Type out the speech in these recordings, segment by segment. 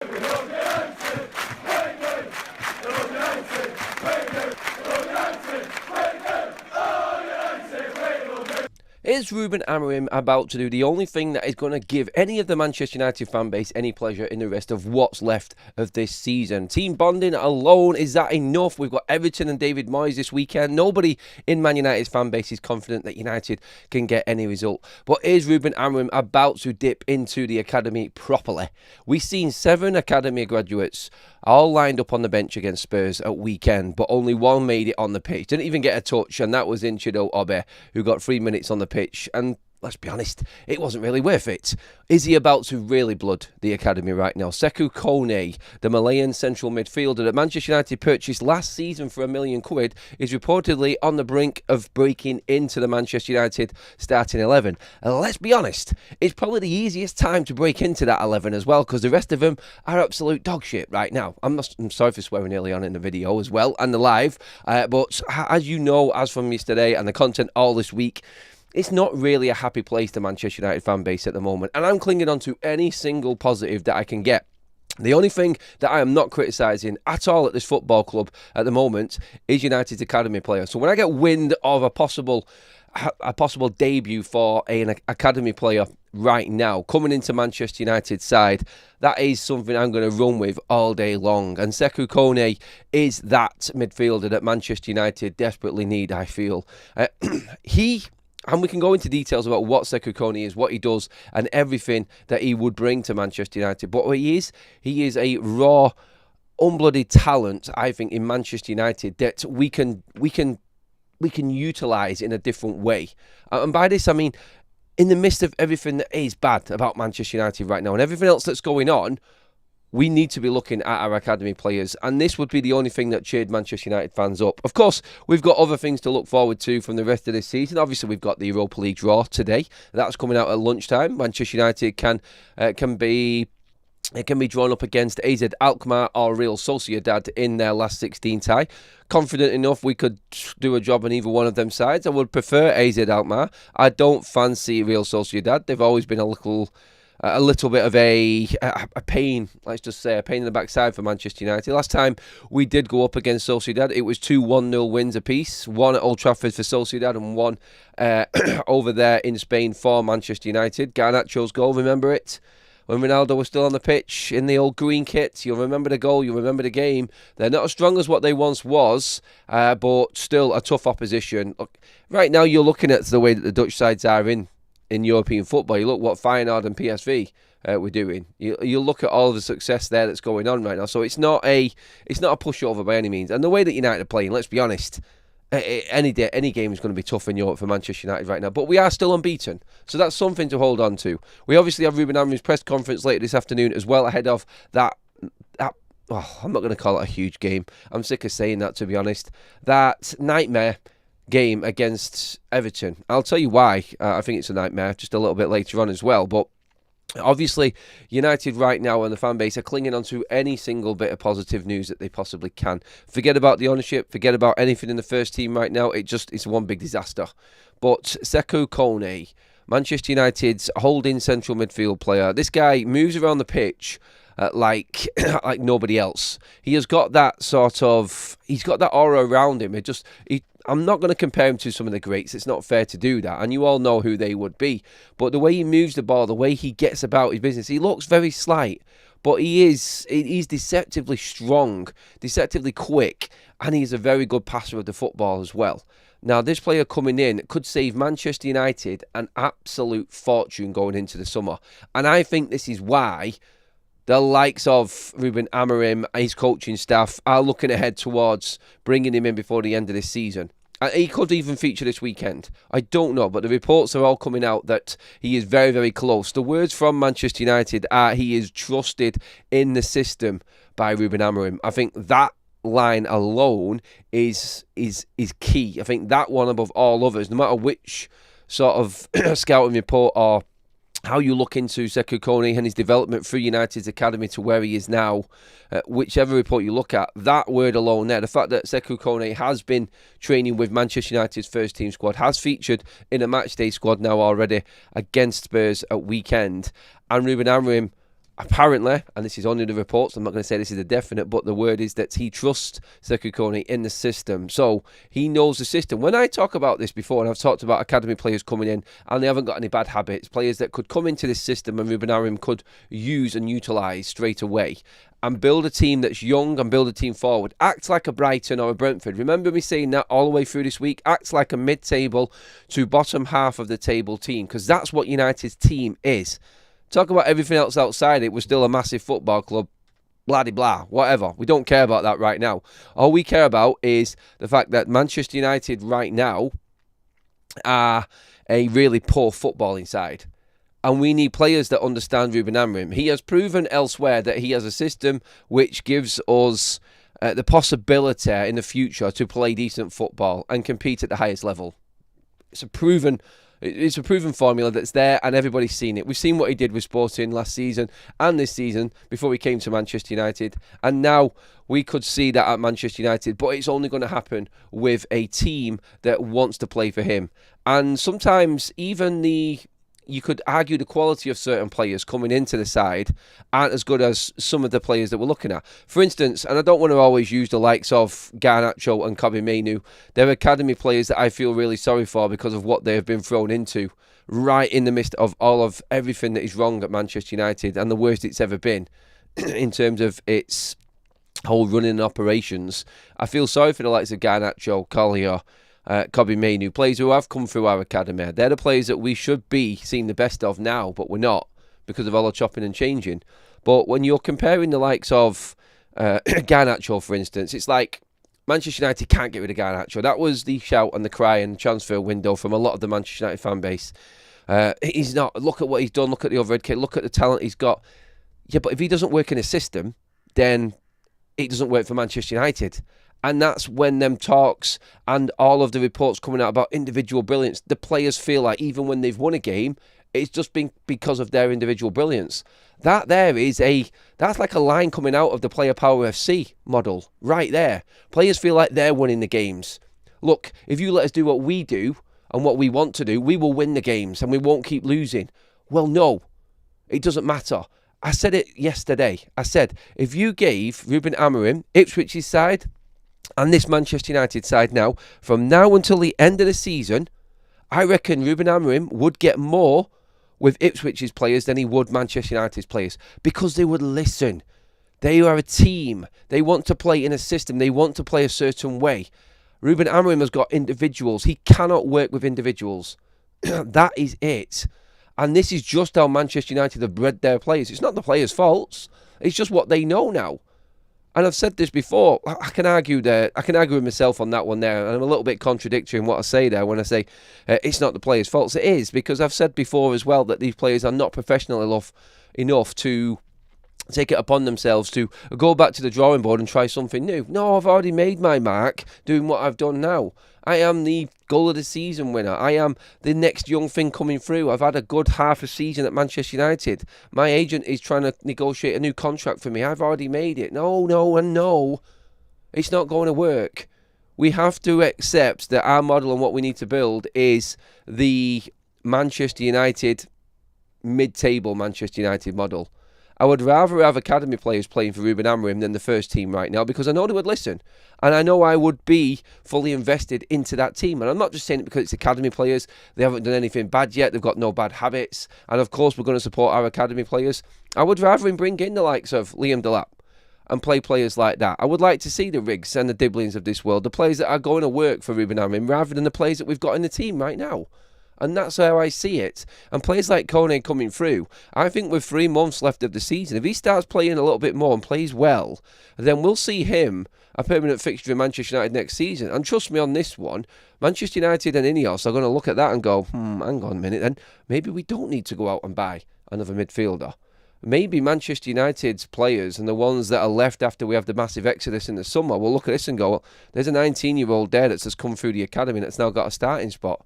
Is Ruben Amorim about to do the only thing that is going to give any of the Manchester United fan base any pleasure in the rest of what's left of this season? Team bonding alone, is that enough? We've got Everton and David Moyes this weekend. Nobody in Man United's fan base is confident that United can get any result. But is Ruben Amorim about to dip into the academy properly? We've seen 7 academy graduates all lined up on the bench against Spurs at weekend, but only one made it on the pitch. Didn't even get a touch, and that was in Chido Obe, who got 3 minutes on the pitch. And let's be honest, it wasn't really worth it. Is he about to really blood the academy right now? Sekou Kone, the Malayan central midfielder that Manchester United purchased last season for £1 million, is reportedly on the brink of breaking into the Manchester United starting 11. And let's be honest, it's probably the easiest time to break into that 11 as well, because the rest of them are absolute dog shit right now. I'm sorry for swearing early on in the video as well, and the live, but as you know, as from yesterday and the content all this week, it's not really a happy place, the Manchester United fan base at the moment, and I'm clinging on to any single positive that I can get. The only thing that I am not criticising at all at this football club at the moment is United's academy player. So when I get wind of a possible debut for an academy player right now coming into Manchester United's side, that is something I'm going to run with all day long. And Sekou Kone is that midfielder that Manchester United desperately need, I feel. And we can go into details about what Sekou Kone is, what he does, and everything that he would bring to Manchester United. But what he is a raw, unblooded talent, I think, in Manchester United that we can utilise in a different way. And by this, I mean, in the midst of everything that is bad about Manchester United right now and everything else that's going on, we need to be looking at our academy players, and this would be the only thing that cheered Manchester United fans up. Of course, we've got other things to look forward to from the rest of this season. Obviously, we've got the Europa League draw today. That's coming out at lunchtime. Manchester United can be drawn up against AZ Alkmaar or Real Sociedad in their last 16 tie. Confident enough we could do a job on either one of them sides. I would prefer AZ Alkmaar. I don't fancy Real Sociedad. They've always been a little bit of a pain, let's just say, a pain in the backside for Manchester United. Last time we did go up against Sociedad, it was 2 1-0 wins apiece. One at Old Trafford for Sociedad and one over there in Spain for Manchester United. Garnacho's goal, remember it? When Ronaldo was still on the pitch in the old green kit, you'll remember the goal, you'll remember the game. They're not as strong as what they once was, but still a tough opposition. Look, right now you're looking at the way that the Dutch sides are in European football. You look what Feyenoord and PSV were doing. You look at all of the success there that's going on right now. So it's not a pushover by any means. And the way that United are playing, let's be honest, any game is going to be tough in Europe for Manchester United right now. But we are still unbeaten, so that's something to hold on to. We obviously have Ruben Amorim's press conference later this afternoon as well, ahead of that. I'm not going to call it a huge game. I'm sick of saying that, to be honest. That nightmare game against Everton. I'll tell you why I think it's a nightmare just a little bit later on as well. But obviously, United right now and the fan base are clinging on to any single bit of positive news that they possibly can. Forget about the ownership, forget about anything in the first team right now. It's one big disaster. But Sekou Kone, Manchester United's holding central midfield player, this guy moves around the pitch like nobody else. He has got that he's got that aura around him. I'm not going to compare him to some of the greats. It's not fair to do that. And you all know who they would be. But the way he moves the ball, the way he gets about his business, he looks very slight. But he's deceptively strong, deceptively quick. And he's a very good passer of the football as well. Now, this player coming in could save Manchester United an absolute fortune going into the summer. And I think this is why the likes of Ruben Amorim, his coaching staff, are looking ahead towards bringing him in before the end of this season. He could even feature this weekend. I don't know, but the reports are all coming out that he is very, very close. The words from Manchester United are he is trusted in the system by Ruben Amorim. I think that line alone is key. I think that one above all others, no matter which sort of scouting report or how you look into Sekou Kone and his development through United's academy to where he is now, whichever report you look at, that word alone there, the fact that Sekou Kone has been training with Manchester United's first team squad, has featured in a matchday squad now already against Spurs at weekend, and Ruben Amorim apparently, and this is only the reports, I'm not going to say this is a definite, but the word is that he trusts Sekou Kone in the system. So he knows the system. When I talk about this before, and I've talked about academy players coming in and they haven't got any bad habits, players that could come into this system and Ruben Amorim could use and utilise straight away and build a team that's young and build a team forward. Act like a Brighton or a Brentford. Remember me saying that all the way through this week? Act like a mid-table to bottom half of the table team, because that's what United's team is. Talk about everything else outside it. We're still a massive football club. Blah-de-blah. Whatever. We don't care about that right now. All we care about is the fact that Manchester United right now are a really poor footballing side. And we need players that understand Ruben Amorim. He has proven elsewhere that he has a system which gives us the possibility in the future to play decent football and compete at the highest level. It's a proven formula that's there, and everybody's seen it. We've seen what he did with Sporting last season and this season before he came to Manchester United, and now we could see that at Manchester United, but it's only going to happen with a team that wants to play for him. And sometimes even you could argue the quality of certain players coming into the side aren't as good as some of the players that we're looking at. For instance, and I don't want to always use the likes of Garnacho and Kobbie Mainoo, they're academy players that I feel really sorry for because of what they have been thrown into right in the midst of all of everything that is wrong at Manchester United and the worst it's ever been in terms of its whole running and operations. I feel sorry for the likes of Garnacho, Collier, Kobbie Mainoo, players who have come through our academy. They're the players that we should be seeing the best of now, but we're not because of all the chopping and changing. But when you're comparing the likes of Garnacho, for instance, it's like Manchester United can't get rid of Garnacho. That was the shout and the cry and the transfer window from a lot of the Manchester United fan base. He's not. Look at what he's done. Look at the overhead kick. Look at the talent he's got. Yeah, but if he doesn't work in a system, then it doesn't work for Manchester United. And that's when them talks and all of the reports coming out about individual brilliance, the players feel like even when they've won a game, it's just been because of their individual brilliance. That's like a line coming out of the Player Power FC model right there. Players feel like they're winning the games. Look, if you let us do what we do and what we want to do, we will win the games and we won't keep losing. Well, no, it doesn't matter. I said it yesterday. I said, if you gave Ruben Amorim, Ipswich's side, and this Manchester United side now, from now until the end of the season, I reckon Ruben Amorim would get more with Ipswich's players than he would Manchester United's players, because they would listen. They are a team. They want to play in a system. They want to play a certain way. Ruben Amorim has got individuals. He cannot work with individuals. That is it. And this is just how Manchester United have bred their players. It's not the players' faults. It's just what they know now. And I've said this before, I can argue with myself on that one there, and I'm a little bit contradictory in what I say there when I say it's not the players' faults. It is, because I've said before as well that these players are not professional enough to take it upon themselves to go back to the drawing board and try something new. No, I've already made my mark doing what I've done now. I am the goal of the season winner. I am the next young thing coming through. I've had a good half a season at Manchester United. My agent is trying to negotiate a new contract for me. I've already made it. No. It's not going to work. We have to accept that our model and what we need to build is the Manchester United, mid-table Manchester United model. I would rather have academy players playing for Ruben Amorim than the first team right now, because I know they would listen. And I know I would be fully invested into that team. And I'm not just saying it because it's academy players. They haven't done anything bad yet. They've got no bad habits. And of course, we're going to support our academy players. I would rather him bring in the likes of Liam Delap and play players like that. I would like to see the Riggs and the Diblings of this world, the players that are going to work for Ruben Amorim, rather than the players that we've got in the team right now. And that's how I see it. And players like Kone coming through, I think with 3 months left of the season, if he starts playing a little bit more and plays well, then we'll see him a permanent fixture in Manchester United next season. And trust me on this one, Manchester United and Ineos are going to look at that and go, hang on a minute then, maybe we don't need to go out and buy another midfielder. Maybe Manchester United's players and the ones that are left after we have the massive exodus in the summer will look at this and go, well, there's a 19-year-old there that's just come through the academy that's now got a starting spot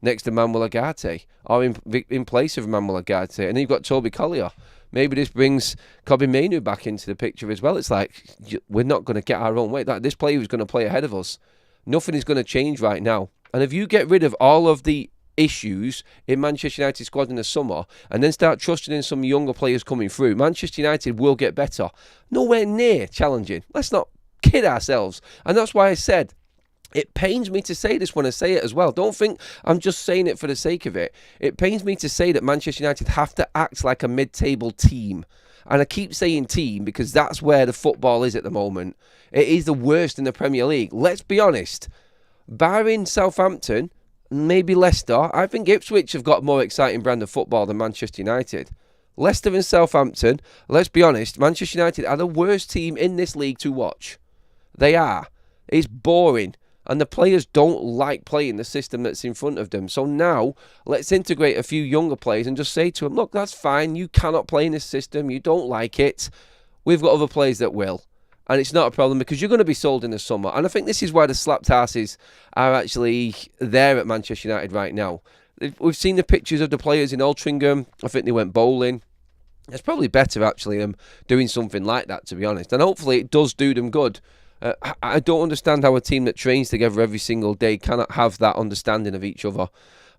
next to Manuel Ugarte, or in place of Manuel Ugarte. And then you've got Toby Collier. Maybe this brings Kobbie Mainoo back into the picture as well. It's like, we're not going to get our own way. This player is going to play ahead of us. Nothing is going to change right now. And if you get rid of all of the issues in Manchester United squad in the summer and then start trusting in some younger players coming through, Manchester United will get better. Nowhere near challenging. Let's not kid ourselves. And that's why I said, it pains me to say this when I say it as well. Don't think I'm just saying it for the sake of it. It pains me to say that Manchester United have to act like a mid-table team. And I keep saying team because that's where the football is at the moment. It is the worst in the Premier League. Let's be honest. Barring Southampton, maybe Leicester, I think Ipswich have got a more exciting brand of football than Manchester United. Leicester and Southampton, let's be honest, Manchester United are the worst team in this league to watch. They are. It's boring. And the players don't like playing the system that's in front of them. So now, let's integrate a few younger players and just say to them, look, that's fine. You cannot play in this system. You don't like it. We've got other players that will. And it's not a problem because you're going to be sold in the summer. And I think this is why the slapped asses are actually there at Manchester United right now. We've seen the pictures of the players in Altrincham. I think they went bowling. It's probably better, actually, them doing something like that, to be honest. And hopefully it does do them good. I don't understand how a team that trains together every single day cannot have that understanding of each other.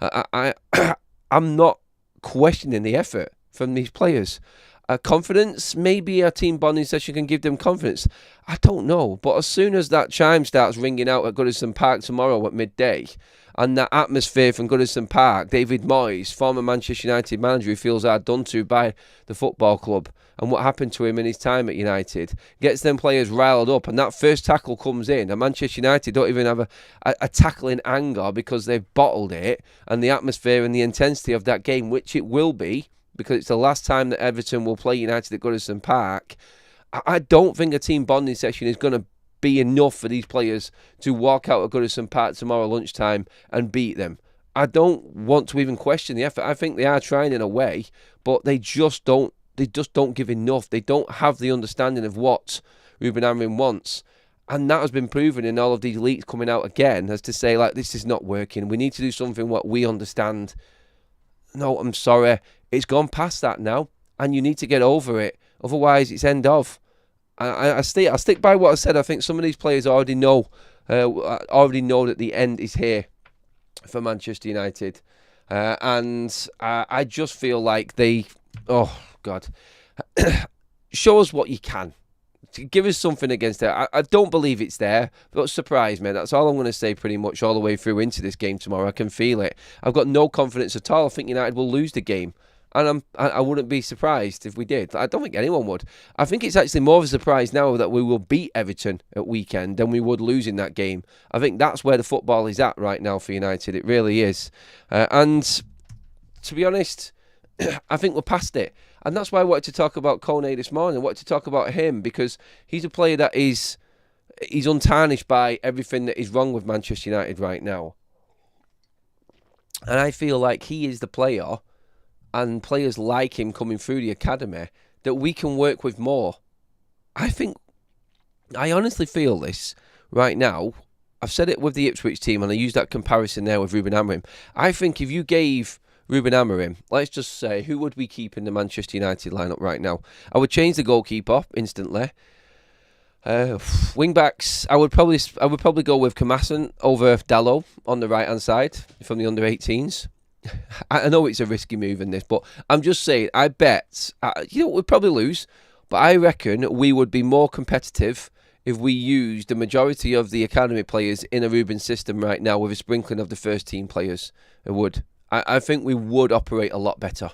I'm not questioning the effort from these players. Confidence, maybe a team bonding session can give them confidence. I don't know. But as soon as that chime starts ringing out at Goodison Park tomorrow at midday, and that atmosphere from Goodison Park, David Moyes, former Manchester United manager who feels hard done to by the football club, and what happened to him in his time at United, gets them players riled up, and that first tackle comes in, and Manchester United don't even have a tackling anger because they've bottled it, and the atmosphere and the intensity of that game, which it will be, because it's the last time that Everton will play United at Goodison Park. I don't think a team bonding session is going to be enough for these players to walk out of Goodison Park tomorrow lunchtime and beat them. I don't want to even question the effort. I think they are trying in a way, but they just don't give enough. They don't have the understanding of what Ruben Amorim wants. And that has been proven in all of these leaks coming out again, as to say, like, this is not working. We need to do something what we understand. No, I'm sorry. It's gone past that now, and you need to get over it. Otherwise, it's end of. I stick by what I said. I think some of these players already know that the end is here for Manchester United, and I just feel like they, oh God, show us what you can. Give us something against it. I don't believe it's there, but surprise me. That's all I'm going to say pretty much all the way through into this game tomorrow. I can feel it. I've got no confidence at all. I think United will lose the game. And I wouldn't be surprised if we did. I don't think anyone would. I think it's actually more of a surprise now that we will beat Everton at weekend than we would lose in that game. I think that's where the football is at right now for United. It really is. And to be honest, I think we're past it. And that's why I wanted to talk about Kone this morning. I wanted to talk about him because he's a player that he's untarnished by everything that is wrong with Manchester United right now. And I feel like he is the player, and players like him coming through the academy, that we can work with more. I honestly feel this right now. I've said it with the Ipswich team, and I use that comparison there with Ruben Amorim. I think if you gave Ruben Amorim, let's just say, who would we keep in the Manchester United lineup right now? I would change the goalkeeper instantly. Wing backs, I would probably go with Kamasan over Dalot on the right hand side from the under 18s. I know it's a risky move in this, but I'm just saying, I bet, we'd probably lose, but I reckon we would be more competitive if we used the majority of the academy players in a Ruben system right now with a sprinkling of the first team players. It would. I think we would operate a lot better.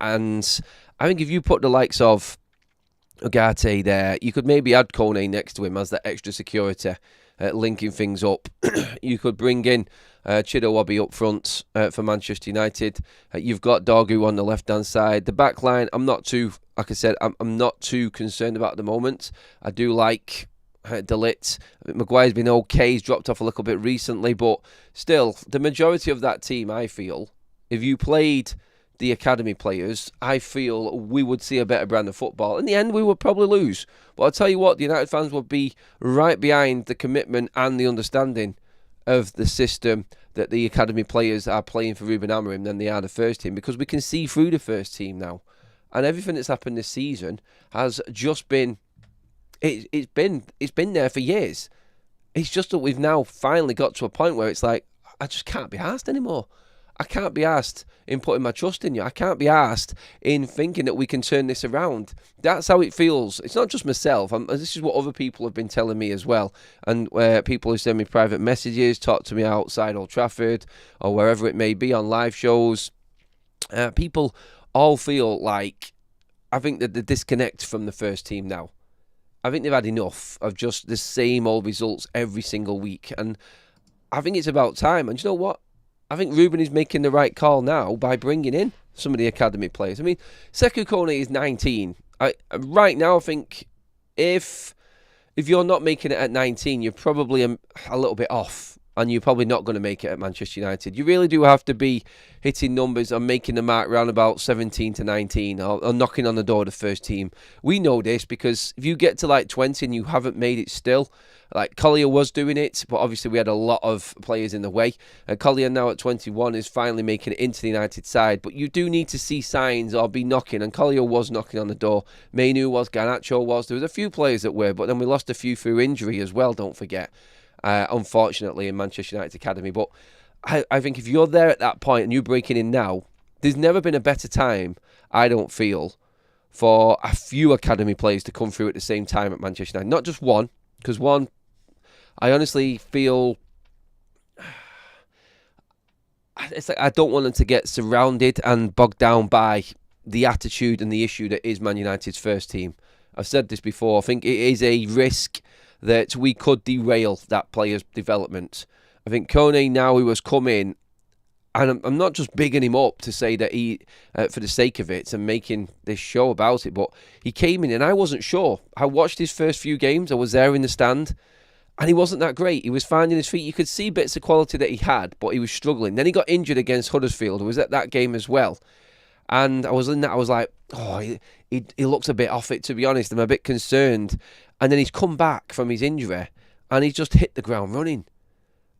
And I think if you put the likes of Ugarte there, you could maybe add Kone next to him as that extra security, linking things up. You could bring in Chidowabi up front for Manchester United. You've got Dorgu on the left-hand side. The back line, I'm not too concerned about at the moment. I do like De Ligt. Maguire's been okay. He's dropped off a little bit recently, but still, the majority of that team, I feel, if you played the academy players, I feel we would see a better brand of football. In the end, we would probably lose. But I'll tell you what, the United fans would be right behind the commitment and the understanding of the system that the academy players are playing for Ruben Amorim than they are the first team, because we can see through the first team now. And everything that's happened this season has just been, it's been there for years. It's just that we've now finally got to a point where it's like, I just can't be asked anymore. I can't be asked in putting my trust in you. I can't be asked in thinking that we can turn this around. That's how it feels. It's not just myself. This is what other people have been telling me as well. And people who send me private messages, talk to me outside Old Trafford or wherever it may be on live shows. People all feel like, I think that the disconnect from the first team now. I think they've had enough of just the same old results every single week. And I think it's about time. And you know what? I think Ruben is making the right call now by bringing in some of the academy players. I mean, Sekou Kone is 19. Right now, I think if you're not making it at 19, you're probably a little bit off. And you're probably not going to make it at Manchester United. You really do have to be hitting numbers and making the mark around about 17 to 19 or knocking on the door of the first team. We know this because if you get to like 20 and you haven't made it still, like Collier was doing it, but obviously we had a lot of players in the way. Collier now at 21 is finally making it into the United side, but you do need to see signs or be knocking, and Collier was knocking on the door. Mainu was, Garnacho was. There was a few players that were, but then we lost a few through injury as well, don't forget. Unfortunately, in Manchester United Academy. But I think if you're there at that point and you're breaking in now, there's never been a better time, I don't feel, for a few academy players to come through at the same time at Manchester United. Not just one, because one, I honestly feel, it's like I don't want them to get surrounded and bogged down by the attitude and the issue that is Man United's first team. I've said this before. I think it is a risk that we could derail that player's development. I think Kone now, who has come in, and I'm not just bigging him up to say that he, for the sake of it, and making this show about it, but he came in and I wasn't sure. I watched his first few games. I was there in the stand, and he wasn't that great. He was finding his feet. You could see bits of quality that he had, but he was struggling. Then he got injured against Huddersfield. I was at that game as well. And I was in that, I was like, oh, he looks a bit off it, to be honest. I'm a bit concerned. And then he's come back from his injury and he's just hit the ground running.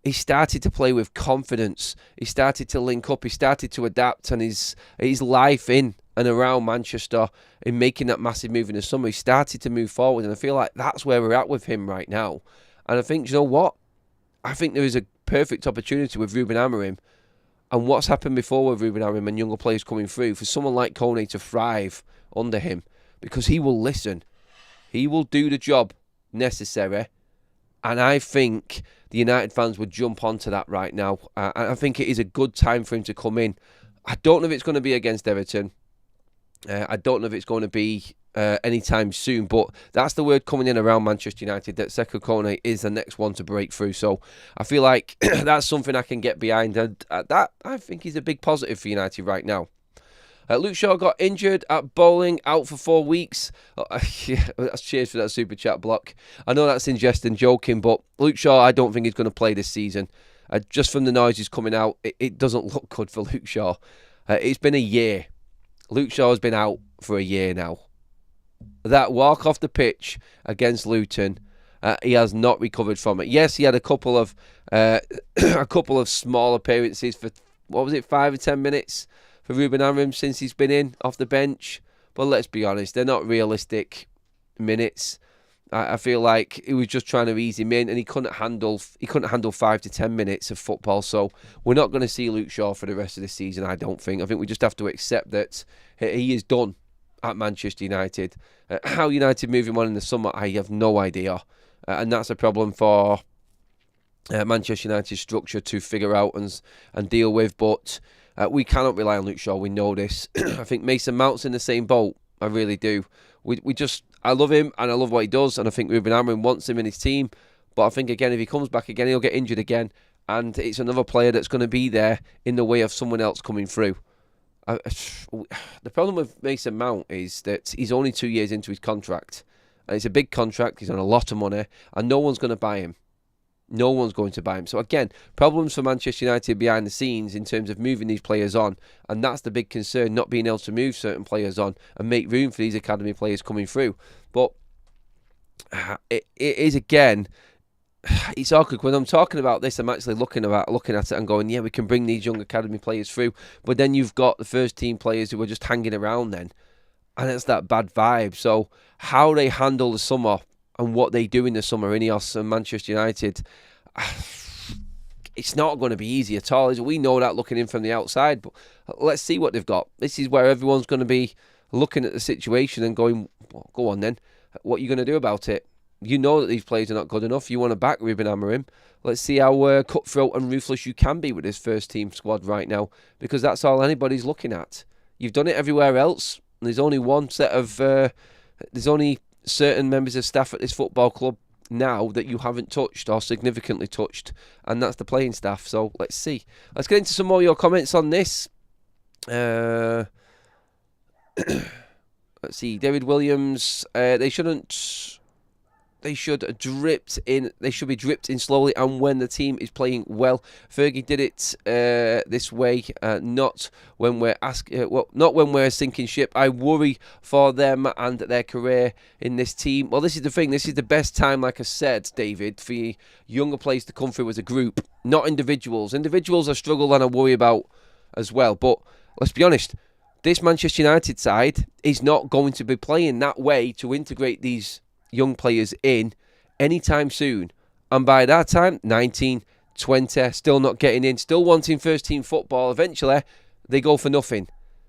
He started to play with confidence. He started to link up. He started to adapt, and his life in and around Manchester in making that massive move in the summer, he started to move forward. And I feel like that's where we're at with him right now. And I think, you know what? I think there is a perfect opportunity with Ruben Amorim. And what's happened before with Ruben Amorim and younger players coming through, for someone like Kone to thrive under him, because he will listen. He will do the job necessary. And I think the United fans would jump onto that right now. And I think it is a good time for him to come in. I don't know if it's going to be against Everton. I don't know if it's going to be anytime soon, but that's the word coming in around Manchester United, that Sekou Kone is the next one to break through. So I feel like that's something I can get behind, and that I think is a big positive for United right now. Luke Shaw got injured at bowling, out for 4 weeks. Yeah, cheers for that super chat block. I know that's in jest and joking, but Luke Shaw, I don't think he's going to play this season. Just from the noises coming out, it doesn't look good for Luke Shaw. It's been a year. Luke Shaw has been out for a year now. That walk off the pitch against Luton, he has not recovered from it. Yes, he had a couple of small appearances for, 5 or 10 minutes for Ruben Amorim since he's been in off the bench. But let's be honest, they're not realistic minutes. I feel like he was just trying to ease him in, and he couldn't handle 5 to 10 minutes of football. So we're not going to see Luke Shaw for the rest of the season, I don't think. I think we just have to accept that he is done at Manchester United. How United move him on in the summer, I have no idea. And that's a problem for Manchester United's structure to figure out and deal with. But we cannot rely on Luke Shaw. We know this. I think Mason Mount's in the same boat. I really do. I love him and I love what he does. And I think Ruben Amorim wants him in his team. But I think, again, if he comes back again, he'll get injured again. And it's another player that's going to be there in the way of someone else coming through. The problem with Mason Mount is that he's only 2 years into his contract. And it's a big contract. He's on a lot of money. And no one's going to buy him. No one's going to buy him. So again, problems for Manchester United behind the scenes in terms of moving these players on. And that's the big concern, not being able to move certain players on and make room for these academy players coming through. But it is, again, it's awkward. When I'm talking about this, I'm actually looking at it and going, yeah, we can bring these young academy players through. But then you've got the first team players who are just hanging around then. And it's that bad vibe. So how they handle the summer and what they do in the summer, Ineos and Manchester United, it's not going to be easy at all. We know that looking in from the outside, but let's see what they've got. This is where everyone's going to be looking at the situation and going, well, go on then, what are you going to do about it? You know that these players are not good enough. You want to back Ruben Amorim. Let's see how cutthroat and ruthless you can be with this first team squad right now, because that's all anybody's looking at. You've done it everywhere else. There's only one set of, there's only certain members of staff at this football club now that you haven't touched or significantly touched, and that's the playing staff. So let's see. Let's get into some more of your comments on this. Let's see. David Williams, they should be dripped in slowly and when the team is playing well. Fergie did it this way, not when we're sinking ship. I worry for them and their career in this team. Well, this is the thing. This is the best time, like I said, David, for younger players to come through as a group, not individuals. Individuals I struggle and I worry about as well. But let's be honest, this Manchester United side is not going to be playing that way to integrate these young players in anytime soon. And by that time, 19, 20, still not getting in, still wanting first team football. Eventually, they go for nothing.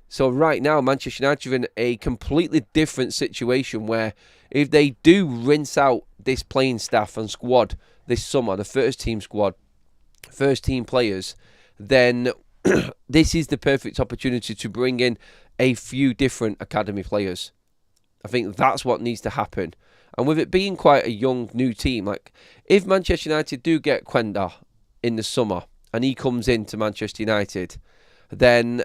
So right now, Manchester United are in a completely different situation where if they do rinse out this playing staff and squad this summer, the first team squad, first team players, then this is the perfect opportunity to bring in a few different academy players. I think that's what needs to happen. And with it being quite a young, new team, like if Manchester United do get Quenda in the summer and he comes into Manchester United, then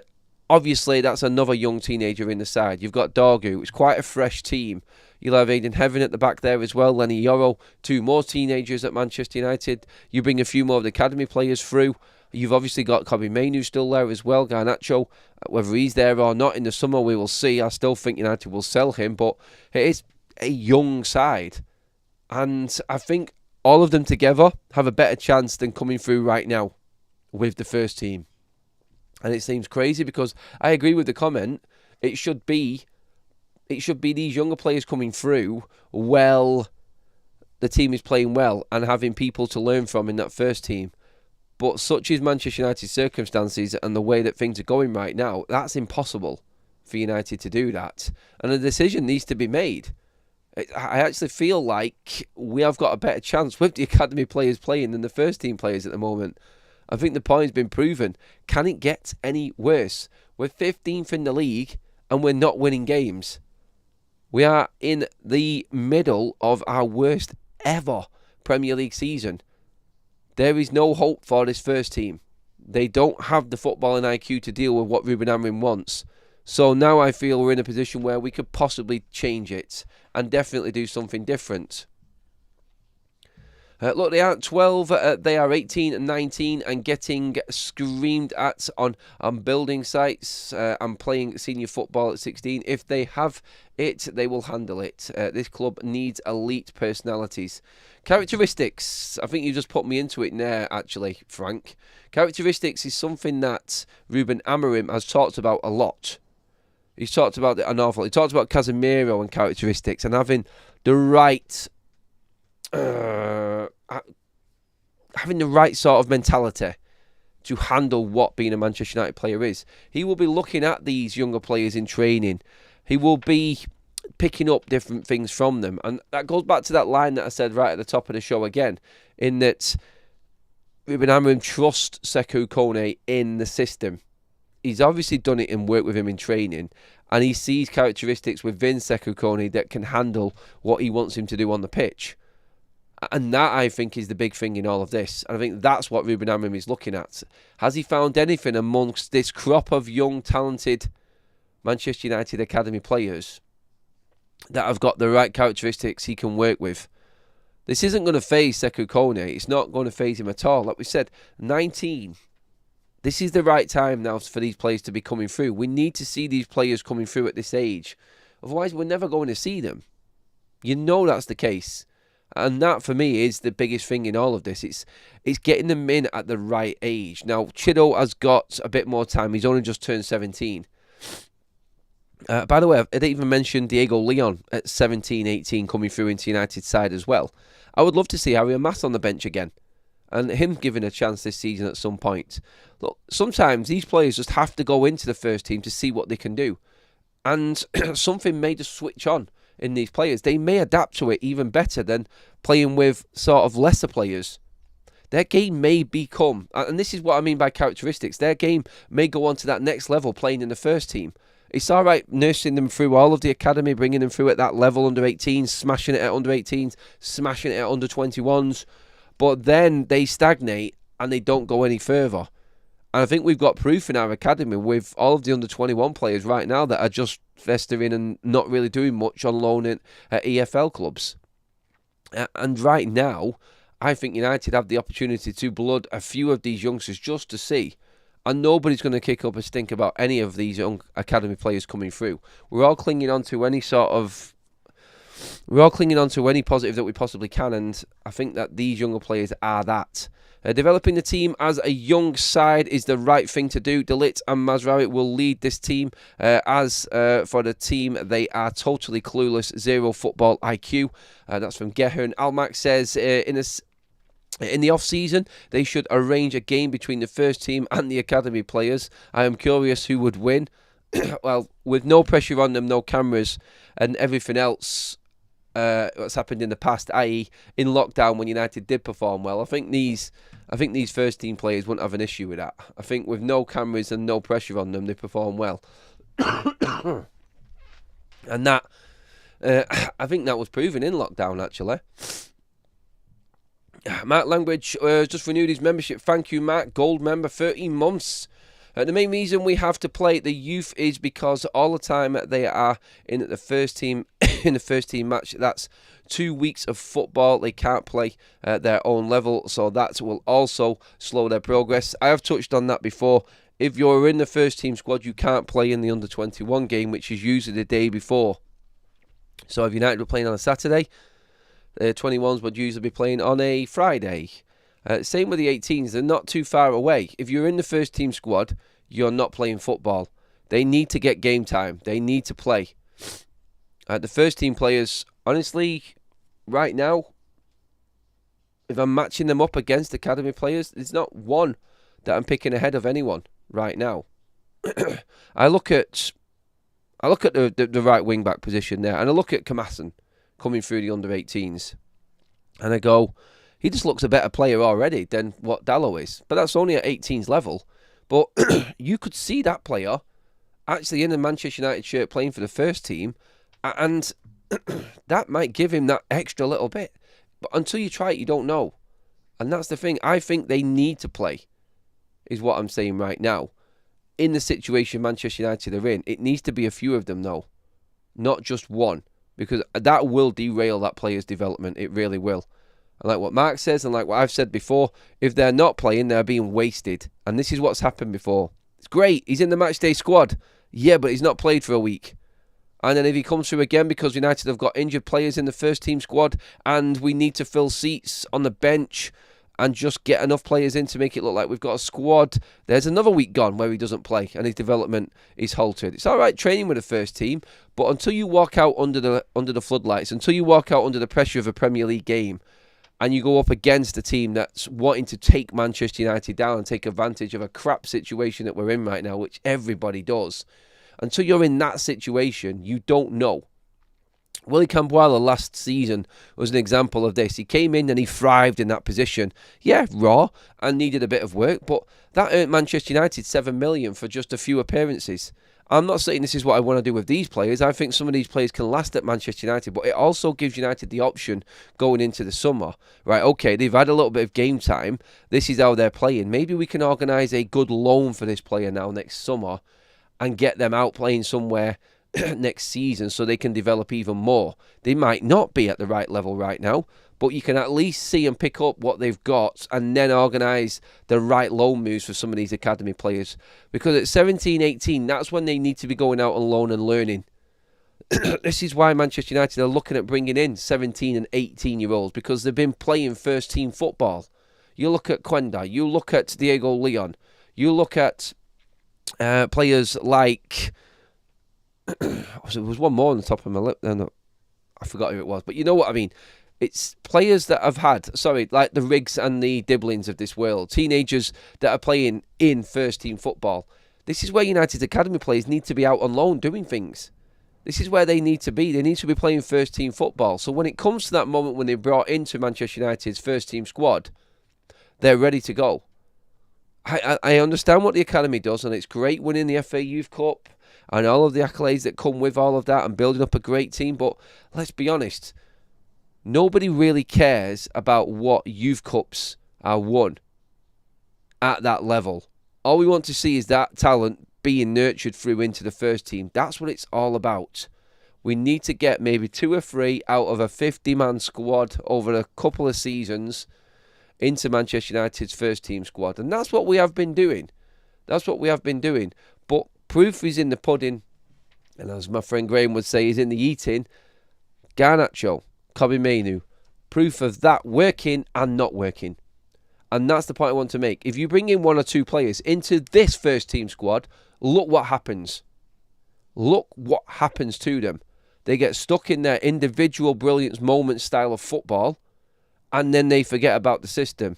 obviously that's another young teenager in the side. You've got Dorgu, it's quite a fresh team. You'll have Aidan Heaven at the back there as well, Lenny Yoro, 2 more teenagers at Manchester United. You bring a few more of the academy players through. You've obviously got Kobbie Mainoo still there as well, Garnacho. Whether he's there or not in the summer, we will see. I still think United will sell him, but it is a young side. And I think all of them together have a better chance than coming through right now with the first team. And it seems crazy because I agree with the comment. It should be these younger players coming through while the team is playing well and having people to learn from in that first team. But such is Manchester United's circumstances and the way that things are going right now, that's impossible for United to do that. And a decision needs to be made. I actually feel like we have got a better chance with the academy players playing than the first team players at the moment. I think the point's been proven. Can it get any worse? We're 15th in the league and we're not winning games. We are in the middle of our worst ever Premier League season. There is no hope for this first team. They don't have the footballing IQ to deal with what Ruben Amorim wants. So now I feel we're in a position where we could possibly change it and definitely do something different. Look, they aren't 12, they are 18 and 19 and getting screamed at on building sites and playing senior football at 16. If they have it, they will handle it. This club needs elite personalities. Characteristics, I think you just put me into it there, actually, Frank. Characteristics is something that Ruben Amorim has talked about a lot. He's talked about it an awful lot. He talked about Casemiro and characteristics and having the right... having the right sort of mentality to handle what being a Manchester United player is. He will be looking at these younger players in training. He will be picking up different things from them. And that goes back to that line that I said right at the top of the show again, in that Ruben Amorim trusts Sekou Kone in the system. He's obviously done it and worked with him in training, and he sees characteristics within Sekou Kone that can handle what he wants him to do on the pitch. And that, I think, is the big thing in all of this. And I think that's what Ruben Amorim is looking at. Has he found anything amongst this crop of young, talented Manchester United academy players that have got the right characteristics he can work with? This isn't going to faze Sekou Kone. It's not going to faze him at all. Like we said, 19. This is the right time now for these players to be coming through. We need to see these players coming through at this age. Otherwise, we're never going to see them. You know that's the case. And that, for me, is the biggest thing in all of this. It's getting them in at the right age. Now, Chido has got a bit more time. He's only just turned 17. By the way, I didn't even mention Diego Leon at 17, 18 coming through into United's side as well. I would love to see Harry Mass on the bench again. and him given a chance this season at some point. Look, sometimes these players just have to go into the first team to see what they can do. And something may just switch on in these players. They may adapt to it even better than playing with sort of lesser players. Their game may become, and this is what I mean by characteristics, their game may go on to that next level playing in the first team. It's all right nursing them through all of the academy, bringing them through at that level under 18s, smashing it at under 18s, smashing it at under 21s. But then they stagnate and they don't go any further. And I think we've got proof in our academy with all of the under 21 players right now that are just festering and not really doing much on loan at EFL clubs. And right now, I think United have the opportunity to blood a few of these youngsters just to see. And nobody's going to kick up a stink about any of these young academy players coming through. We're all clinging on to any positive that we possibly can, and I think that these younger players are that. Developing the team as a young side is the right thing to do. De Ligt and Mazraoui will lead this team. As for the team, they are totally clueless, zero football IQ. That's from Gehern. Almac says in the off-season, they should arrange a game between the first team and the academy players. I am curious who would win. Well, with no pressure on them, no cameras, and everything else what's happened in the past, i.e. in lockdown when United did perform well, I think these first team players wouldn't have an issue with that. I think with no cameras and no pressure on them, they perform well. And that, I think that was proven in lockdown, actually. Matt Language just renewed his membership. Thank you, Matt. Gold member, 13 months. The main reason we have to play the youth is because all the time they are in the first team, in the first team match, that's 2 weeks of football. They can't play at their own level, so that will also slow their progress. I have touched on that before. If you're in the first team squad, you can't play in the under 21 game, which is usually the day before. So if United were playing on a Saturday, the 21s would usually be playing on a Friday. Same with the 18s. They're not too far away. If you're in the first team squad, you're not playing football. They need to get game time. They need to play. The first team players, honestly, right now, if I'm matching them up against academy players, there's not one that I'm picking ahead of anyone right now. I look at the right wing back position there, and I look at Kamasan coming through the under 18s, and I go, he just looks a better player already than what Dalot is. But that's only at 18s level. But you could see that player actually in a Manchester United shirt playing for the first team, and that might give him that extra little bit. But until you try it, you don't know. And that's the thing. I think they need to play, is what I'm saying right now. In the situation Manchester United are in, it needs to be a few of them, though, not just one. Because that will derail that player's development. It really will. And like what Mark says, and like what I've said before, if they're not playing, they're being wasted. And this is what's happened before. It's great. He's in the matchday squad. Yeah, but he's not played for a week. And then if he comes through again because United have got injured players in the first team squad and we need to fill seats on the bench and just get enough players in to make it look like we've got a squad, there's another week gone where he doesn't play and his development is halted. It's all right training with the first team, but until you walk out under the floodlights, until you walk out under the pressure of a Premier League game and you go up against a team that's wanting to take Manchester United down and take advantage of a crap situation that we're in right now, which everybody does, until you're in that situation, you don't know. Willie Cambuala last season was an example of this. He came in and he thrived in that position. Yeah, raw and needed a bit of work, but that earned Manchester United $7 million for just a few appearances. I'm not saying this is what I want to do with these players. I think some of these players can last at Manchester United, but it also gives United the option going into the summer. Right, okay, they've had a little bit of game time. This is how they're playing. Maybe we can organise a good loan for this player now next summer and get them out playing somewhere next season so they can develop even more. They might not be at the right level right now, but you can at least see and pick up what they've got and then organise the right loan moves for some of these academy players. Because at 17, 18, that's when they need to be going out on loan and learning. This is why Manchester United are looking at bringing in 17 and 18-year-olds, because they've been playing first-team football. You look at Quenda, you look at Diego Leon, you look at players like... there was one more on the top of my lip then. I forgot who it was, but you know what I mean. It's players that have had, like the Riggs and the Dibblings of this world, teenagers that are playing in first-team football. This is where United's academy players need to be out on loan doing things. This is where they need to be. They need to be playing first-team football. So when it comes to that moment when they're brought into Manchester United's first-team squad, they're ready to go. I understand what the academy does, and it's great winning the FA Youth Cup and all of the accolades that come with all of that and building up a great team. But let's be honest, nobody really cares about what youth cups are won at that level. All we want to see is that talent being nurtured through into the first team. That's what it's all about. We need to get maybe 2 or 3 out of a 50-man squad over a couple of seasons into Manchester United's first team squad. And that's what we have been doing. But proof is in the pudding. And as my friend Graham would say, is in the eating. Garnacho, Kobbie Mainoo. Proof of that working and not working. And that's the point I want to make. If you bring in 1 or 2 players into this first team squad, look what happens. Look what happens to them. They get stuck in their individual brilliance moment style of football, and then they forget about the system.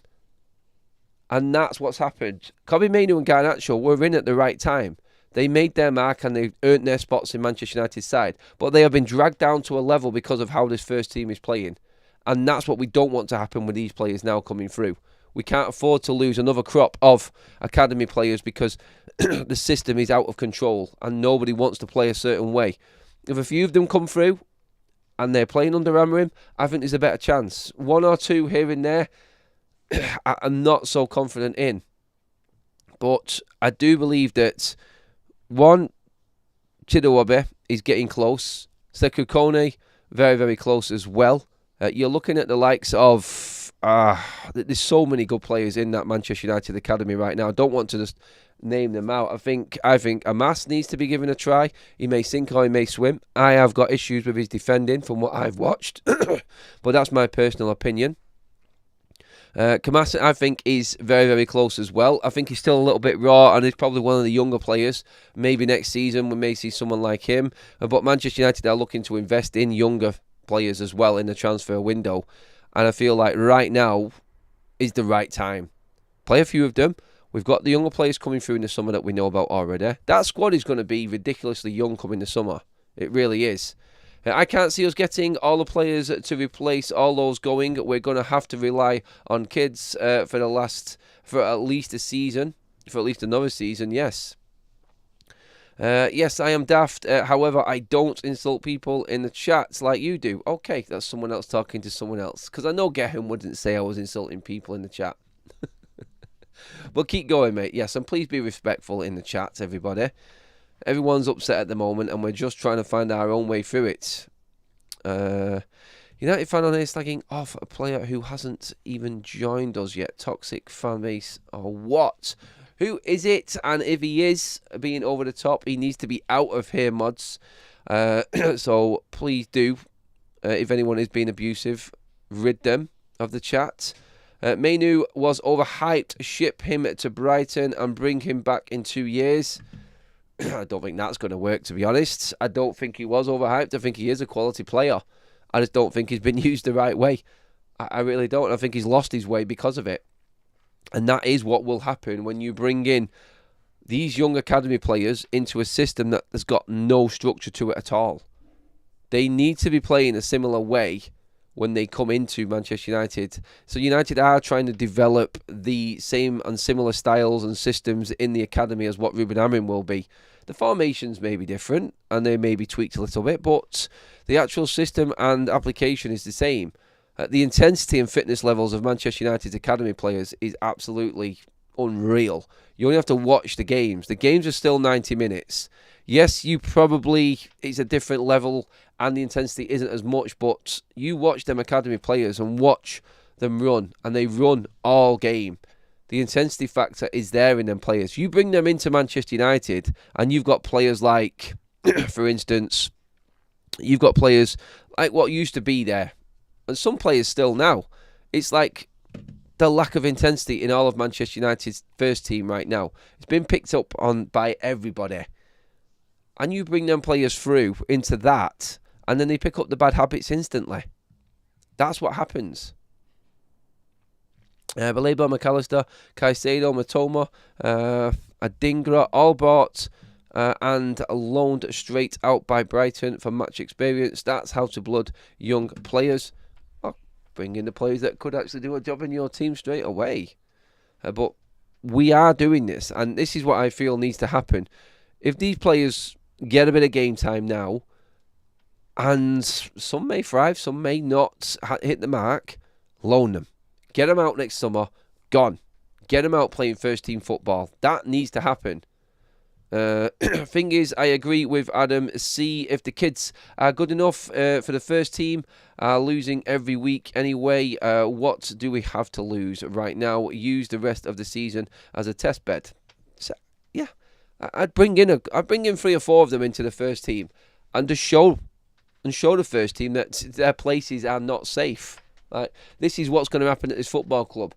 And that's what's happened. Kobbie Mainoo and Garnacho were in at the right time. They made their mark and they earned their spots in Manchester United's side. But they have been dragged down to a level because of how this first team is playing. And that's what we don't want to happen with these players now coming through. We can't afford to lose another crop of academy players because the system is out of control and nobody wants to play a certain way. If a few of them come through and they're playing under Amorim, I think there's a better chance. 1 or 2 here and there, I'm not so confident in. But I do believe that, one, Chidowabe is getting close. Sekou Kone, very, very close as well. You're looking at the likes of... there's so many good players in that Manchester United academy right now. I don't want to just name them out. I think Amas needs to be given a try. He may sink or he may swim. I have got issues with his defending from what I've watched, but that's my personal opinion. Kamasa, I think, is very, very close as well. I think he's still a little bit raw and he's probably one of the younger players. Maybe next season we may see someone like him. But Manchester United are looking to invest in younger players as well in the transfer window. And I feel like right now is the right time. Play a few of them. We've got the younger players coming through in the summer that we know about already. That squad is going to be ridiculously young coming the summer. It really is. I can't see us getting all the players to replace all those going. We're going to have to rely on kids for at least a season. For at least another season, yes. Yes, I am daft. However, I don't insult people in the chats like you do. Okay, that's someone else talking to someone else. Because I know Gehan wouldn't say I was insulting people in the chat. But keep going, mate. Yes, and please be respectful in the chat, everybody. Everyone's upset at the moment, and we're just trying to find our own way through it. United fan on here slagging off a player who hasn't even joined us yet. Toxic fan base or what? Who is it? And if he is being over the top, he needs to be out of here, mods. So please do, if anyone is being abusive, rid them of the chat. Mainoo was overhyped. Ship him to Brighton and bring him back in 2 years. I don't think that's going to work, to be honest. I don't think he was overhyped. I think he is a quality player. I just don't think he's been used the right way. I really don't. I think he's lost his way because of it. And that is what will happen when you bring in these young academy players into a system that has got no structure to it at all. They need to be playing a similar way when they come into Manchester United. So United are trying to develop the same and similar styles and systems in the academy as what Ruben Amorim will be. The formations may be different and they may be tweaked a little bit, but the actual system and application is the same. The intensity and fitness levels of Manchester United's academy players is absolutely unreal. You only have to watch the games. The games are still 90 minutes. Yes, it's a different level and the intensity isn't as much, but you watch them academy players and watch them run, and they run all game. The intensity factor is there in them players. You bring them into Manchester United and you've got players like, for instance, you've got players like what used to be there. And some players still now. It's like the lack of intensity in all of Manchester United's first team right now. It's been picked up on by everybody. And you bring them players through into that, and then they pick up the bad habits instantly. That's what happens. Baleba, McAllister, Caicedo, Matoma, Adingra, all bought and loaned straight out by Brighton for match experience. That's how to blood young players. Well, bring in the players that could actually do a job in your team straight away. But we are doing this, and this is what I feel needs to happen. If these players get a bit of game time now, and some may thrive, some may not hit the mark, loan them. Get them out next summer, gone. Get them out playing first team football. That needs to happen. Thing is, I agree with Adam. See if the kids are good enough for the first team. Losing every week anyway. What do we have to lose right now? Use the rest of the season as a test bed. So, yeah, I'd bring in 3 or 4 of them into the first team and just show the first team that their places are not safe. Like, this is what's going to happen at this football club.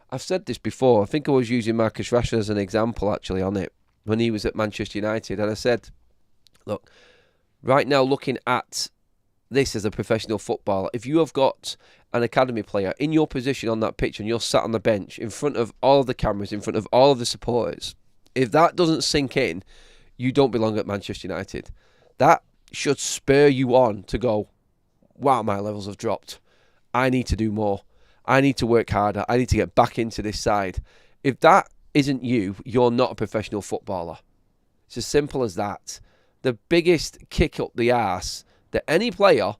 I've said this before. I think I was using Marcus Rashford as an example actually on it when he was at Manchester United, and I said, look, right now looking at this as a professional footballer, if you have got an academy player in your position on that pitch and you're sat on the bench in front of all of the cameras, in front of all of the supporters, if that doesn't sink in, you don't belong at Manchester United. That should spur you on to go, wow, my levels have dropped. I need to do more. I need to work harder. I need to get back into this side. If that isn't you, you're not a professional footballer. It's as simple as that. The biggest kick up the arse that any player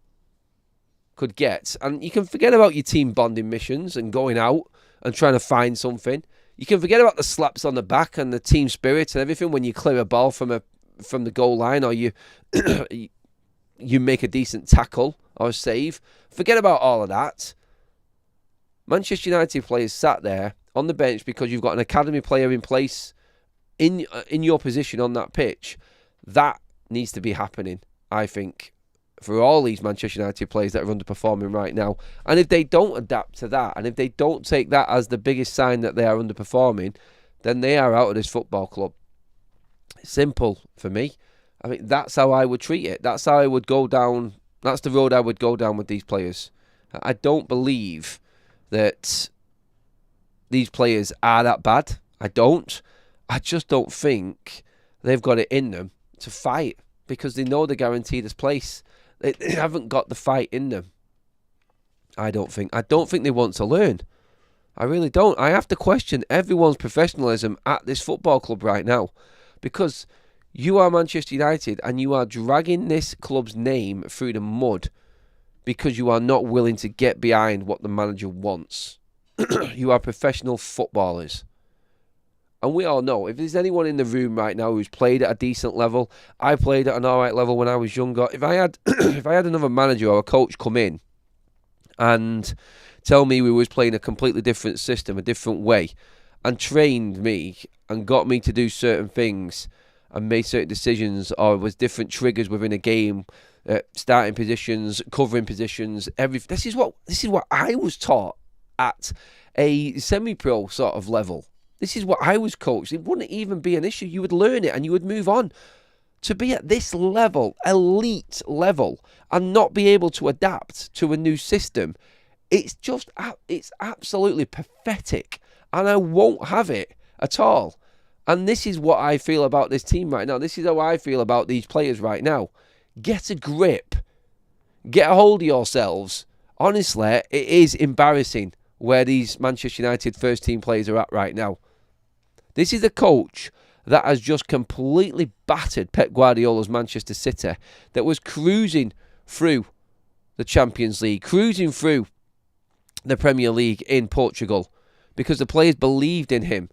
could get, and you can forget about your team bonding missions and going out and trying to find something. You can forget about the slaps on the back and the team spirit and everything when you clear a ball from the goal line, or you you make a decent tackle or a save. Forget about all of that. Manchester United players sat there on the bench because you've got an academy player in place in your position on that pitch. That needs to be happening, I think, for all these Manchester United players that are underperforming right now. And if they don't adapt to that, and if they don't take that as the biggest sign that they are underperforming, then they are out of this football club. Simple for me. I mean, that's how I would treat it. That's how I would go down. That's the road I would go down with these players. I don't believe that these players are that bad. I don't. I just don't think they've got it in them to fight, because they know they're guaranteed this place. They haven't got the fight in them. I don't think they want to learn. I really don't. I have to question everyone's professionalism at this football club right now, because you are Manchester United and you are dragging this club's name through the mud because you are not willing to get behind what the manager wants. You are professional footballers. And we all know, if there's anyone in the room right now who's played at a decent level, I played at an alright level when I was younger. If I had if I had another manager or a coach come in and tell me we was playing a completely different system, a different way, and trained me and got me to do certain things and made certain decisions, or was different triggers within a game, starting positions, covering positions, everything. This is what I was taught at a semi-pro sort of level. This is what I was coached. It wouldn't even be an issue. You would learn it and you would move on. To be at this level, elite level, and not be able to adapt to a new system, it's absolutely pathetic. And I won't have it at all. And this is what I feel about this team right now. This is how I feel about these players right now. Get a grip. Get a hold of yourselves. Honestly, it is embarrassing where these Manchester United first team players are at right now. This is a coach that has just completely battered Pep Guardiola's Manchester City, that was cruising through the Champions League, cruising through the Premier League in Portugal, because the players believed in him.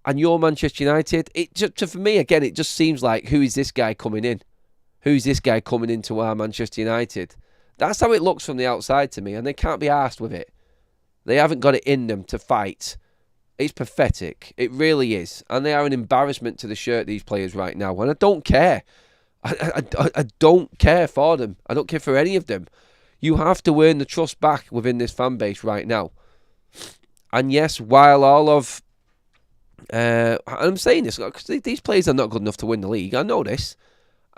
And your Manchester United, for me, again, it just seems like, who is this guy coming in? Who's this guy coming into our Manchester United? That's how it looks from the outside to me, and they can't be arsed with it. They haven't got it in them to fight. It's pathetic. It really is. And they are an embarrassment to the shirt, these players, right now. And I don't care. I don't care for them. I don't care for any of them. You have to earn the trust back within this fan base right now. And yes, while all of... I'm saying this because these players are not good enough to win the league. I know this.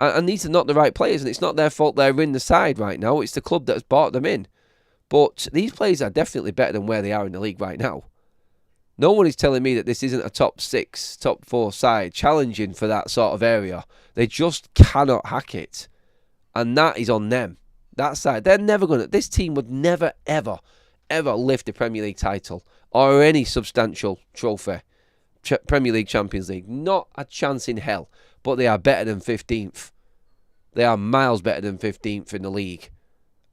And these are not the right players. And it's not their fault they're in the side right now. It's the club that has bought them in. But these players are definitely better than where they are in the league right now. No one is telling me that this isn't a top 6, top 4 side challenging for that sort of area. They just cannot hack it. And that is on them. That side, they're never going to... This team would never, ever, ever lift a Premier League title or any substantial trophy. Premier League, Champions League. Not a chance in hell. But they are better than 15th. They are miles better than 15th in the league.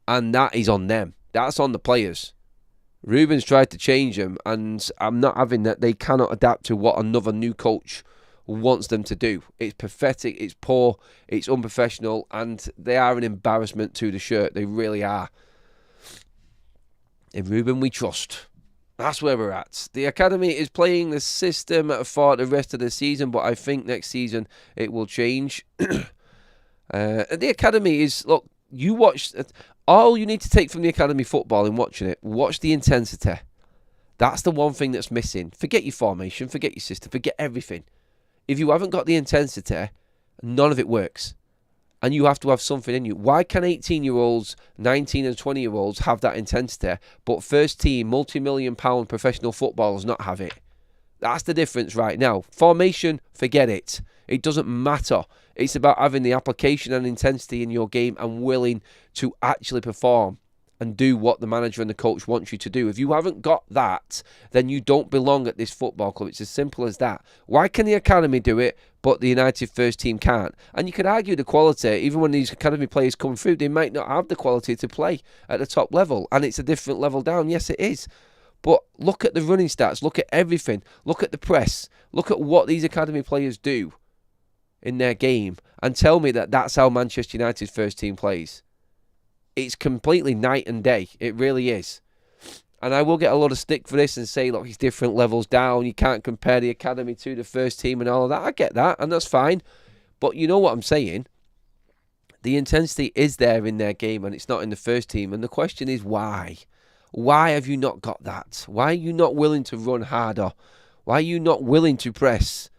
And that is on them. That's on the players. Ruben's tried to change them, and I'm not having that. They cannot adapt to what another new coach wants them to do. It's pathetic, it's poor, it's unprofessional, and they are an embarrassment to the shirt. They really are. In Ruben we trust. That's where we're at. The academy is playing the system for the rest of the season, but I think next season it will change. The academy is, look, you watch... All you need to take from the academy football in watching it, watch the intensity. That's the one thing that's missing. Forget your formation, forget your system, forget everything. If you haven't got the intensity, none of it works. And you have to have something in you. Why can 18-year-olds, 19 and 20-year-olds have that intensity, but first team, multi-million-pound professional footballers not have it? That's the difference right now. Formation, forget it. It doesn't matter. It's about having the application and intensity in your game and willing to actually perform and do what the manager and the coach wants you to do. If you haven't got that, then you don't belong at this football club. It's as simple as that. Why can the academy do it, but the United first team can't? And you could argue the quality. Even when these academy players come through, they might not have the quality to play at the top level. And it's a different level down. Yes, it is. But look at the running stats. Look at everything. Look at the press. Look at what these academy players do in their game and tell me that that's how Manchester United's first team plays. It's completely night and day. It really is. And I will get a lot of stick for this and say, look, he's different levels down. You can't compare the academy to the first team and all of that. I get that, and that's fine. But you know what I'm saying? The intensity is there in their game, and it's not in the first team. And the question is, why? Why have you not got that? Why are you not willing to run harder? Why are you not willing to press?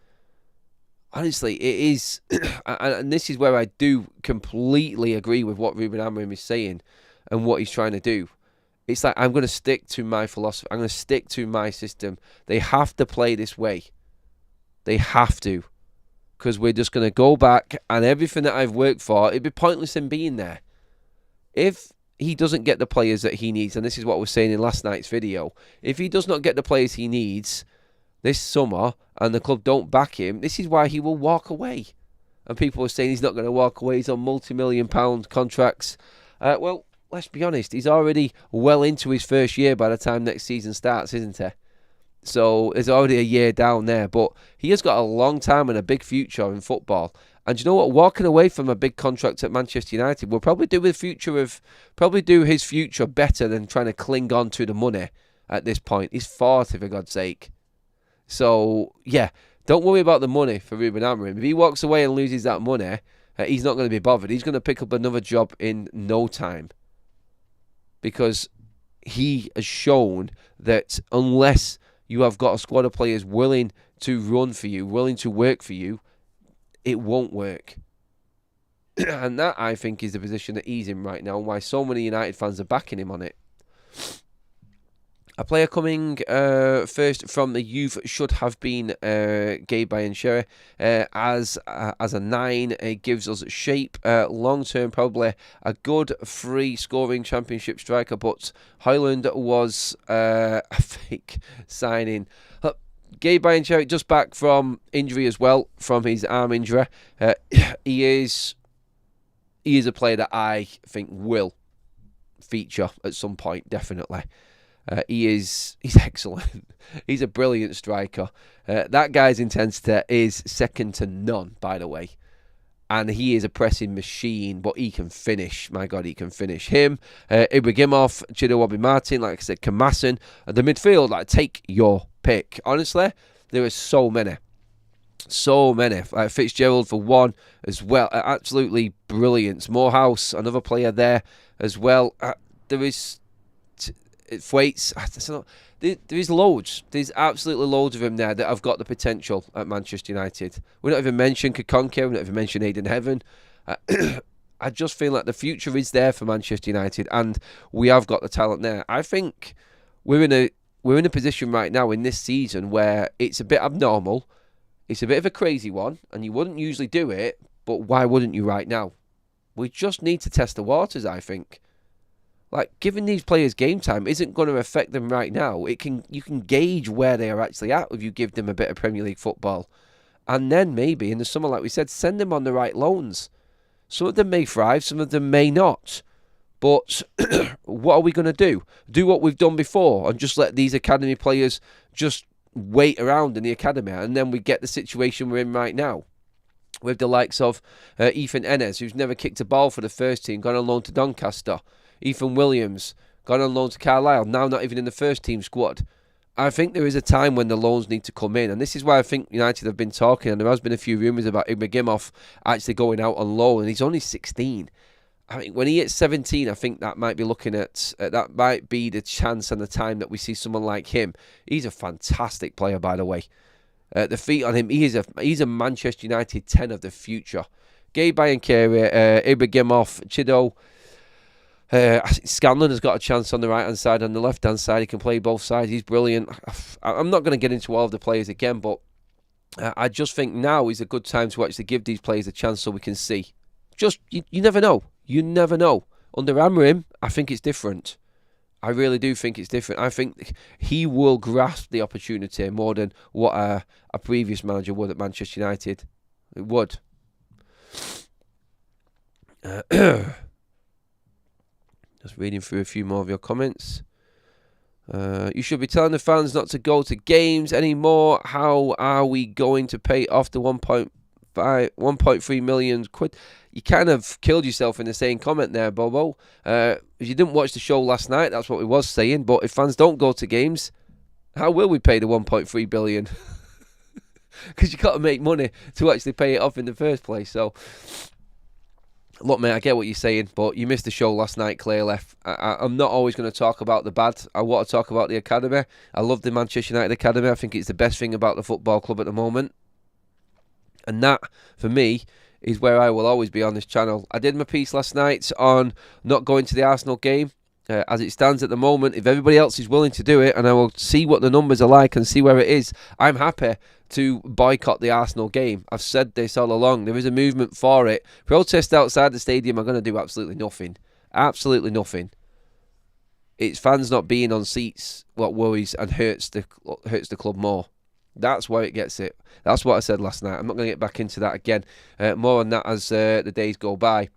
Honestly, it is, and this is where I do completely agree with what Ruben Amorim is saying and what he's trying to do. It's like, I'm going to stick to my philosophy. I'm going to stick to my system. They have to play this way. They have to. Because we're just going to go back, and everything that I've worked for, it'd be pointless in being there. If he doesn't get the players that he needs, and this is what we're saying in last night's video, if he does not get the players he needs this summer and the club don't back him, this is why he will walk away. And people are saying he's not going to walk away. He's on multi-million-pound contracts. Well, let's be honest. He's already well into his first year by the time next season starts, isn't he? So there's already a year down there. But he has got a long time and a big future in football. And you know what? Walking away from a big contract at Manchester United will probably do his future better than trying to cling on to the money at this point. He's 40, for God's sake. So, yeah, don't worry about the money for Ruben Amorim. If he walks away and loses that money, he's not going to be bothered. He's going to pick up another job in no time. Because he has shown that unless you have got a squad of players willing to run for you, willing to work for you, it won't work. And that, I think, is the position that he's in right now and why so many United fans are backing him on it. A player coming first from the youth should have been Gabe Bayanshere. As a 9, it gives us shape. Long-term, probably a good free-scoring championship striker, but Highland was a fake signing. Gabe Bayanshere just back from injury as well, from his arm injury. He is a player that I think will feature at some point, definitely. He's excellent. He's a brilliant striker. That guy's intensity is second to none, by the way. And he is a pressing machine, but he can finish. My God, he can finish. Him, Ibrahimov, Chido Martin, like I said, Kamasin. The midfield, like, take your pick. Honestly, there are so many. So many. Fitzgerald for one as well. Absolutely brilliant. Morehouse, another player there as well. There is... Thwaites, there is loads. There's absolutely loads of him there that have got the potential at Manchester United. We're not even mentioning Kakonke. We're not even mentioning Aiden Heaven. I just feel like the future is there for Manchester United, and we have got the talent there. I think we're in a position right now in this season where it's a bit abnormal. It's a bit of a crazy one, and you wouldn't usually do it, but why wouldn't you right now? We just need to test the waters, I think. Like, giving these players game time isn't going to affect them right now. You can gauge where they are actually at if you give them a bit of Premier League football. And then maybe in the summer, like we said, send them on the right loans. Some of them may thrive, some of them may not. But what are we going to do? Do what we've done before and just let these academy players just wait around in the academy, and then we get the situation we're in right now with the likes of Ethan Ennis, who's never kicked a ball for the first team, gone on loan to Doncaster. Ethan Williams, gone on loan to Carlisle, now not even in the first team squad. I think there is a time when the loans need to come in, and this is why I think United have been talking, and there has been a few rumours about IMAGO actually going out on loan, and he's only 16. I mean, when he hits 17, I think that might be looking at that might be the chance and the time that we see someone like him. He's a fantastic player, by the way. The feet on him, he's a Manchester United 10 of the future. Gabe Bayankere, Ibrahimov, Chido. I think Scanlon has got a chance on the right hand side, on the left hand side. He can play both sides. He's brilliant. I'm not going to get into all of the players again, but I just think now is a good time to actually give these players a chance so we can see. Just you never know. You never know. Under Amorim, I think it's different. I really do think it's different. I think he will grasp the opportunity more than what a previous manager would at Manchester United. It would. Just reading through a few more of your comments. You should be telling the fans not to go to games anymore. How are we going to pay off the 1.3 million quid? You kind of killed yourself in the same comment there, Bobo. If you didn't watch the show last night, that's what we was saying. But if fans don't go to games, how will we pay the 1.3 billion? Because you got to make money to actually pay it off in the first place. So, look, mate, I get what you're saying, but you missed the show last night, clearly. I'm not always going to talk about the bad. I want to talk about the academy. I love the Manchester United academy. I think it's the best thing about the football club at the moment. And that, for me, is where I will always be on this channel. I did my piece last night on not going to the Arsenal game. As it stands at the moment, if everybody else is willing to do it, and I will see what the numbers are like and see where it is, I'm happy to boycott the Arsenal game. I've said this all along. There is a movement for it. Protests outside the stadium are going to do absolutely nothing. Absolutely nothing. It's fans not being on seats what worries and hurts the club more. That's where it gets it. That's what I said last night. I'm not going to get back into that again. More on that as the days go by.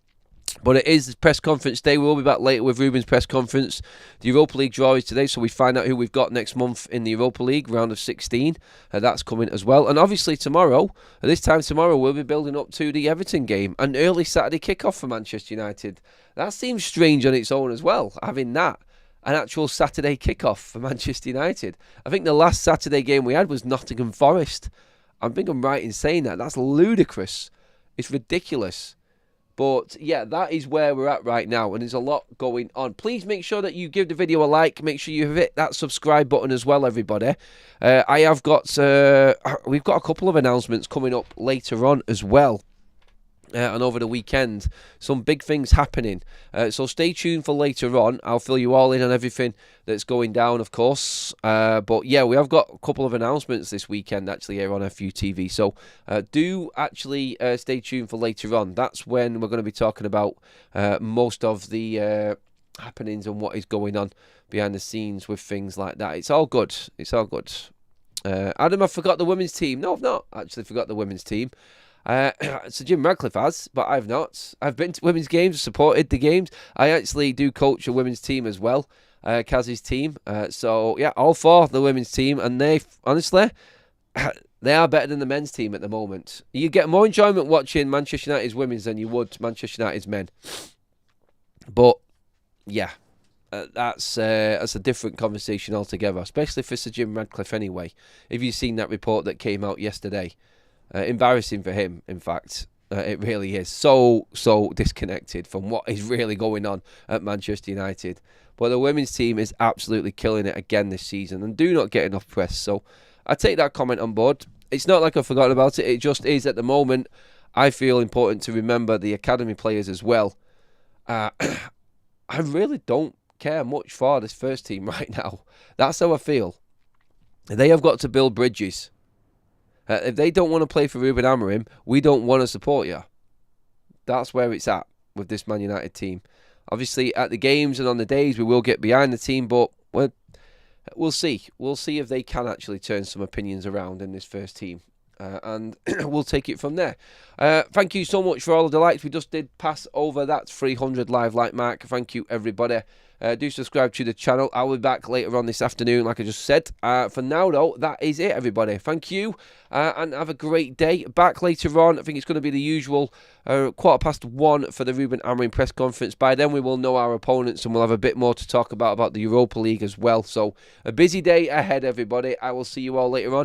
But it is press conference day. We'll be back later with Ruben's press conference. The Europa League draw is today, so we find out who we've got next month in the Europa League, round of 16. That's coming as well. And obviously tomorrow, at this time tomorrow, we'll be building up to the Everton game. An early Saturday kickoff for Manchester United. That seems strange on its own as well, having that. An actual Saturday kickoff for Manchester United. I think the last Saturday game we had was Nottingham Forest. I think I'm right in saying that. That's ludicrous. It's ridiculous. But yeah, that is where we're at right now, and there's a lot going on. Please make sure that you give the video a like. Make sure you hit that subscribe button as well, everybody. We've got a couple of announcements coming up later on as well. And over the weekend, some big things happening. So stay tuned for later on. I'll fill you all in on everything that's going down, of course. But yeah, we have got a couple of announcements this weekend, actually, here on FUTV. So do actually stay tuned for later on. That's when we're going to be talking about most of the happenings and what is going on behind the scenes with things like that. It's all good. It's all good. Adam, I forgot the women's team. No, I've not actually forgot the women's team. So Jim Radcliffe has, but I've not. I've been to women's games, supported the games. I actually do coach a women's team as well, Kaz's team. So yeah, all for the women's team, and they honestly, they are better than the men's team at the moment. You get more enjoyment watching Manchester United's women's than you would Manchester United's men. But yeah, that's a different conversation altogether, especially for Sir Jim Radcliffe anyway. If you've seen that report that came out yesterday. Embarrassing for him, in fact. It really is. So disconnected from what is really going on at Manchester United. But the women's team is absolutely killing it again this season and do not get enough press. So I take that comment on board. It's not like I've forgotten about it. It just is at the moment. I feel important to remember the academy players as well. I really don't care much for this first team right now. That's how I feel. They have got to build bridges. If they don't want to play for Ruben Amorim, we don't want to support you. That's where it's at with this Man United team. Obviously, at the games and on the days, we will get behind the team, but we'll see. We'll see if they can actually turn some opinions around in this first team. And we'll take it from there. Thank you so much for all of the likes. We just did pass over that 300 live like mark. Thank you, everybody. Do subscribe to the channel. I'll be back later on this afternoon, like I just said. For now, though, that is it, everybody. Thank you, and have a great day. Back later on, I think it's going to be the usual 1:15 for the Ruben Amorim press conference. By then, we will know our opponents, and we'll have a bit more to talk about the Europa League as well. So, a busy day ahead, everybody. I will see you all later on.